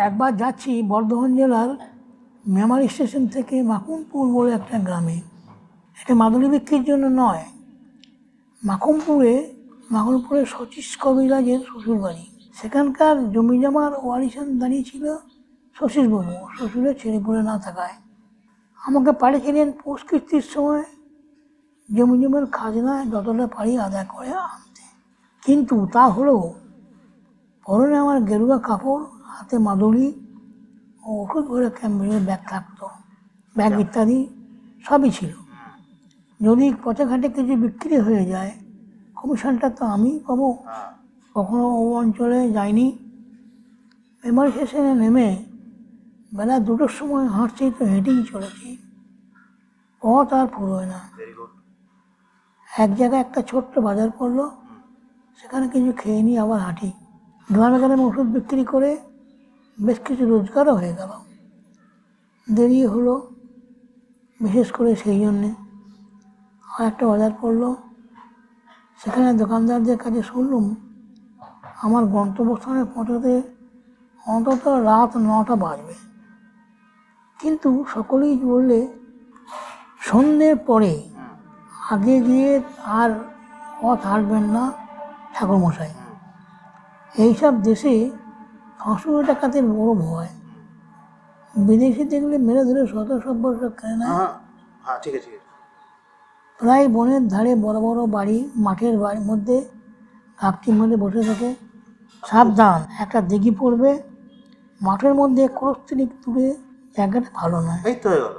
একবার যাচ্ছি বর্ধমান জেলার মেমারি স্টেশন থেকে মাকুমপুর বলে একটা গ্রামে। এটা মাদুলি বিক্রির জন্য নয়, মাকুমপুরে শচীশ কবিরাজের শ্বশুরবাড়ি। সেখানকার জমি জমার ওয়ারিশান দাঁড়িয়েছিল শশীশবাবু, শ্বশুরের ছেড়ে পড়ে না থাকায়। আমাকে পাঠিয়েছিলেন পৌষ কৃত্তির সময় জমি জমার খাজনা যতটা পারি আদায় করে আনতে। কিন্তু তা হলেও পরনে আমার গেরুয়া কাপড়, হাতে মাদুলি ও ওষুধ ভরে ক্যাম্পের ব্যাগ থাকতো, ব্যাগ ইত্যাদি সবই ছিল। যদি পথে ঘাটে কিছু বিক্রি হয়ে যায় কমিশনটা তো আমি পাবো। কখনো ও অঞ্চলে যাইনি। মেমারি স্টেশনে নেমে বেলা 2টোর সময় হাঁটছি তো হেঁটেই চলেছি, পথ আর ফুরোয় না। এক জায়গায় একটা ছোট্ট বাজার পড়লো, সেখানে কিছু খেয়ে নিয়ে আবার হাঁটি। গ্রামে গ্রামে ওষুধ বিক্রি করে বেশ কিছু রোজগারও হয়ে গেল। দেরি হলো বিশেষ করে সেই জন্যে। আর একটা বাজার পড়লো, সেখানে দোকানদারদের কাছে শুনলুম আমার গন্তব্যস্থানে পৌঁছতে অন্তত রাত 9টা বাজবে। কিন্তু সকলেই বললে সন্ধ্যের পরে আগে গিয়ে আর পথ হাঁটবেন না ঠাকুরমশাই। এইসব দেশে ফাঁসুড়ি ডাকাতের বড় ভয়। বিদেশি দেখলে মেরে ধরে শত কেনে নেয়। প্রায় বনের ধারে বড় বড় বাড়ি, মাঠের বাড়ির মধ্যে ঘাপটির মধ্যে বসে থাকে। সাবধান, একটা দিঘি পড়বে মাঠের মধ্যে, ক্রোশ 3 দূরে, জায়গাটা ভালো নয়। এই তো হয়ে গেল।